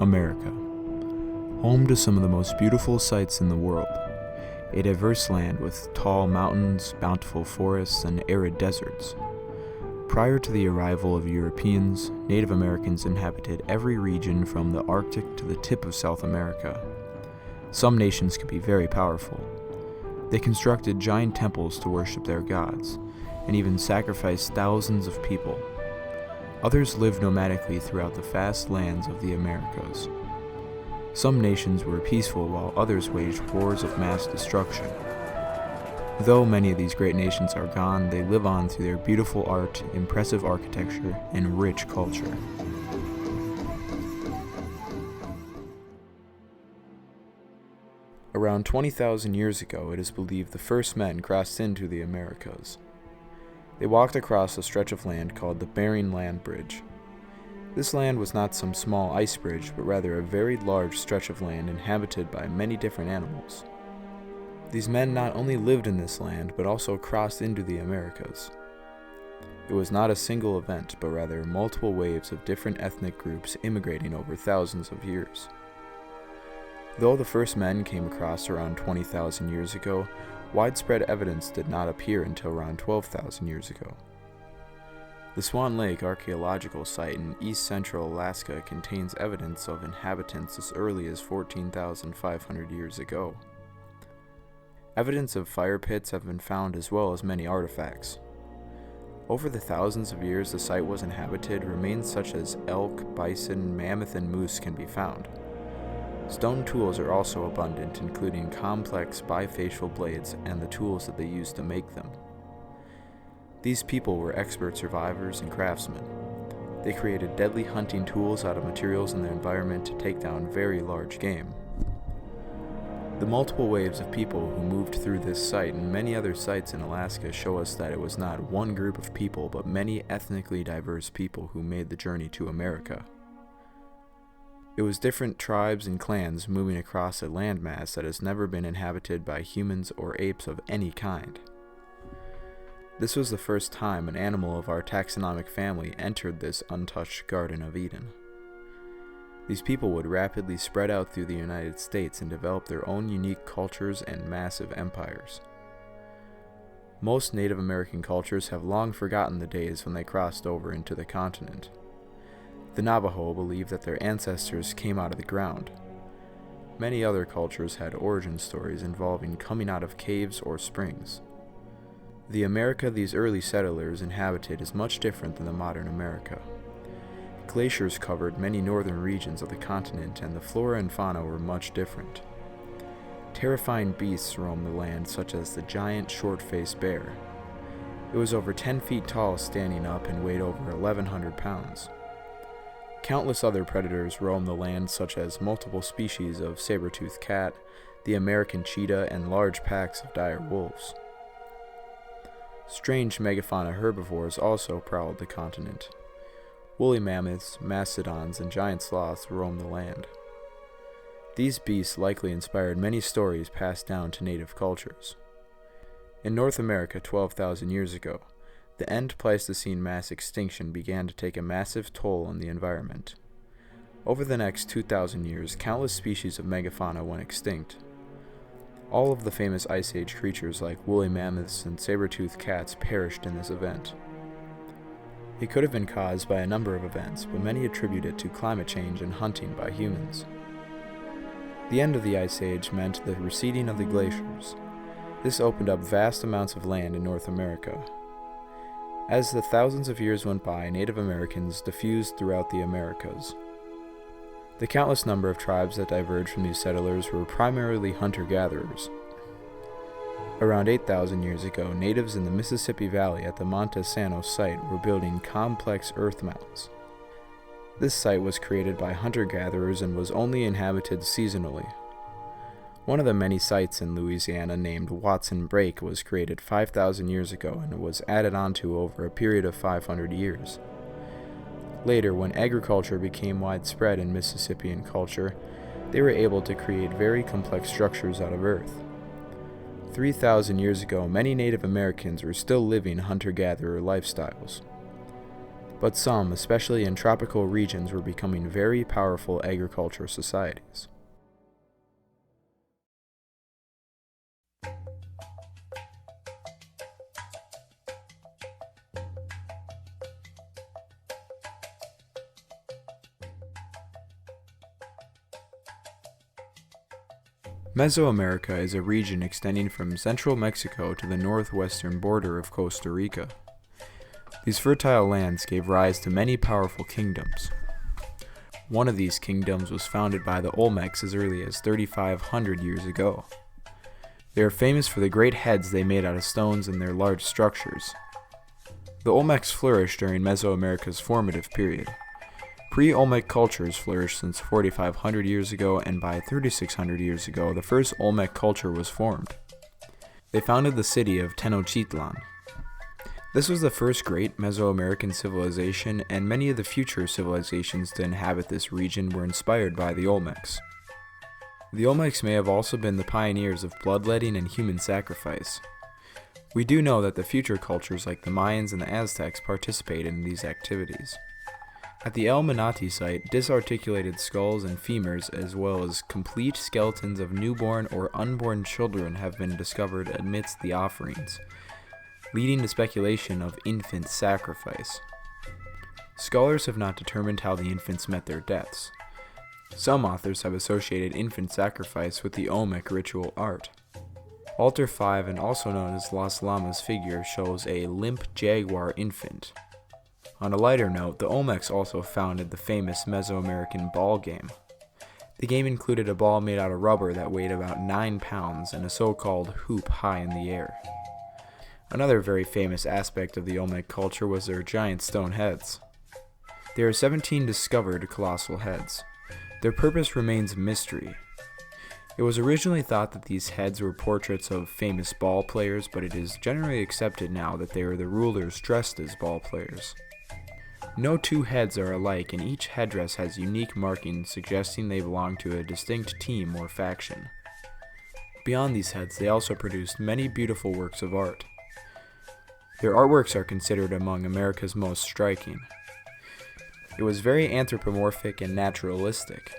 America, home to some of the most beautiful sights in the world, a diverse land with tall mountains, bountiful forests, and arid deserts. Prior to the arrival of Europeans, Native Americans inhabited every region from the Arctic to the tip of South America. Some nations could be very powerful. They constructed giant temples to worship their gods, and even sacrificed thousands of people. Others lived nomadically throughout the vast lands of the Americas. Some nations were peaceful while others waged wars of mass destruction. Though many of these great nations are gone, they live on through their beautiful art, impressive architecture, and rich culture. Around 20,000 years ago, it is believed the first men crossed into the Americas. They walked across a stretch of land called the Bering Land Bridge. This land was not some small ice bridge, but rather a very large stretch of land inhabited by many different animals. These men not only lived in this land, but also crossed into the Americas. It was not a single event, but rather multiple waves of different ethnic groups immigrating over thousands of years. Though the first men came across around 20,000 years ago, widespread evidence did not appear until around 12,000 years ago. The Swan Lake archaeological site in east-central Alaska contains evidence of inhabitants as early as 14,500 years ago. Evidence of fire pits have been found as well as many artifacts. Over the thousands of years the site was inhabited, remains such as elk, bison, mammoth, and moose can be found. Stone tools are also abundant, including complex bifacial blades and the tools that they used to make them. These people were expert survivors and craftsmen. They created deadly hunting tools out of materials in their environment to take down very large game. The multiple waves of people who moved through this site and many other sites in Alaska show us that it was not one group of people, but many ethnically diverse people who made the journey to America. It was different tribes and clans moving across a landmass that has never been inhabited by humans or apes of any kind. This was the first time an animal of our taxonomic family entered this untouched Garden of Eden. These people would rapidly spread out through the United States and develop their own unique cultures and massive empires. Most Native American cultures have long forgotten the days when they crossed over into the continent. The Navajo believed that their ancestors came out of the ground. Many other cultures had origin stories involving coming out of caves or springs. The America these early settlers inhabited is much different than the modern America. Glaciers covered many northern regions of the continent, and the flora and fauna were much different. Terrifying beasts roamed the land, such as the giant short-faced bear. It was over 10 feet tall standing up and weighed over 1,100 pounds. Countless other predators roamed the land, such as multiple species of saber-toothed cat, the American cheetah, and large packs of dire wolves. Strange megafauna herbivores also prowled the continent. Woolly mammoths, mastodons, and giant sloths roamed the land. These beasts likely inspired many stories passed down to native cultures. In North America 12,000 years ago, the end Pleistocene mass extinction began to take a massive toll on the environment. Over the next 2,000 years, countless species of megafauna went extinct. All of the famous Ice Age creatures like woolly mammoths and saber-toothed cats perished in this event. It could have been caused by a number of events, but many attribute it to climate change and hunting by humans. The end of the Ice Age meant the receding of the glaciers. This opened up vast amounts of land in North America. As the thousands of years went by, Native Americans diffused throughout the Americas. The countless number of tribes that diverged from these settlers were primarily hunter-gatherers. Around 8,000 years ago, natives in the Mississippi Valley at the Monte Sano site were building complex earth mounds. This site was created by hunter-gatherers and was only inhabited seasonally. One of the many sites in Louisiana named Watson Brake was created 5,000 years ago and was added onto over a period of 500 years. Later, when agriculture became widespread in Mississippian culture, they were able to create very complex structures out of earth. 3,000 years ago, many Native Americans were still living hunter-gatherer lifestyles. but some, especially in tropical regions, were becoming very powerful agricultural societies. Mesoamerica is a region extending from central Mexico to the northwestern border of Costa Rica. These fertile lands gave rise to many powerful kingdoms. One of these kingdoms was founded by the Olmecs as early as 3,500 years ago. They are famous for the great heads they made out of stones and their large structures. The Olmecs flourished during Mesoamerica's formative period. Pre-Olmec cultures flourished since 4,500 years ago, and by 3,600 years ago, the first Olmec culture was formed. They founded the city of Tenochtitlan. This was the first great Mesoamerican civilization, and many of the future civilizations to inhabit this region were inspired by the Olmecs. The Olmecs may have also been the pioneers of bloodletting and human sacrifice. We do know that the future cultures like the Mayans and the Aztecs participated in these activities. At the El Manati site, disarticulated skulls and femurs as well as complete skeletons of newborn or unborn children have been discovered amidst the offerings, leading to speculation of infant sacrifice. Scholars have not determined how the infants met their deaths. Some authors have associated infant sacrifice with the Olmec ritual art. Altar 5, and also known as Las Llamas figure, shows a limp jaguar infant. On a lighter note, the Olmecs also founded the famous Mesoamerican ball game. The game included a ball made out of rubber that weighed about 9 pounds and a so-called hoop high in the air. Another very famous aspect of the Olmec culture was their giant stone heads. There are 17 discovered colossal heads. Their purpose remains a mystery. It was originally thought that these heads were portraits of famous ball players, but it is generally accepted now that they are the rulers dressed as ball players. No two heads are alike, and each headdress has unique markings suggesting they belong to a distinct team or faction. Beyond these heads, they also produced many beautiful works of art. Their artworks are considered among America's most striking. It was very anthropomorphic and naturalistic.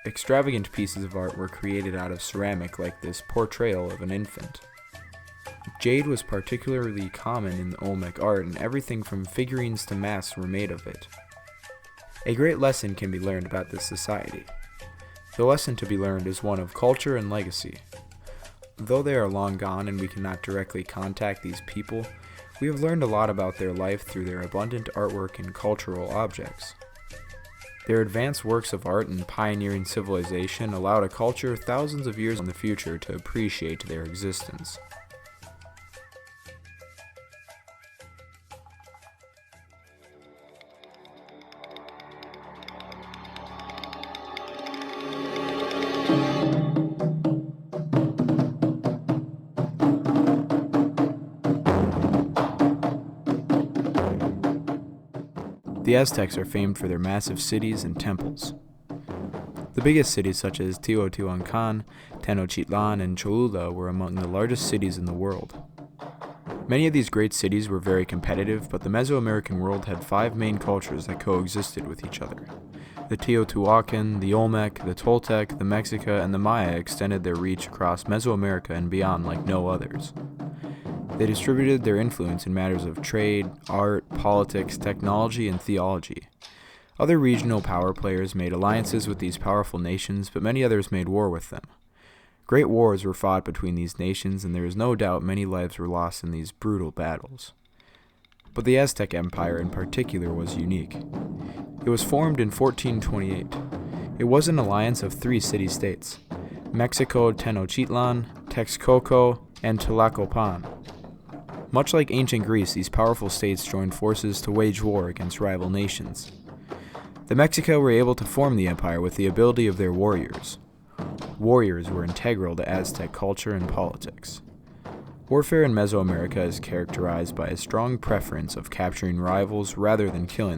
Extravagant pieces of art were created out of ceramic, like this portrayal of an infant. Jade was particularly common in the Olmec art, and everything from figurines to masks were made of it. A great lesson can be learned about this society. The lesson to be learned is one of culture and legacy. Though they are long gone and we cannot directly contact these people, we have learned a lot about their life through their abundant artwork and cultural objects. Their advanced works of art and pioneering civilization allowed a culture thousands of years in the future to appreciate their existence. The Aztecs are famed for their massive cities and temples. The biggest cities such as Teotihuacan, Tenochtitlan, and Cholula were among the largest cities in the world. Many of these great cities were very competitive, but the Mesoamerican world had 5 main cultures that coexisted with each other. The Teotihuacan, the Olmec, the Toltec, the Mexica, and the Maya extended their reach across Mesoamerica and beyond like no others. They distributed their influence in matters of trade, art, politics, technology, and theology. Other regional power players made alliances with these powerful nations, but many others made war with them. Great wars were fought between these nations, and there is no doubt many lives were lost in these brutal battles. But the Aztec Empire in particular was unique. It was formed in 1428. It was an alliance of 3 city-states: Mexico, Tenochtitlan, Texcoco, and Tlacopan. Much like ancient Greece, these powerful states joined forces to wage war against rival nations. The Mexica were able to form the empire with the ability of their warriors. Warriors were integral to Aztec culture and politics. Warfare in Mesoamerica is characterized by a strong preference of capturing rivals rather than killing them.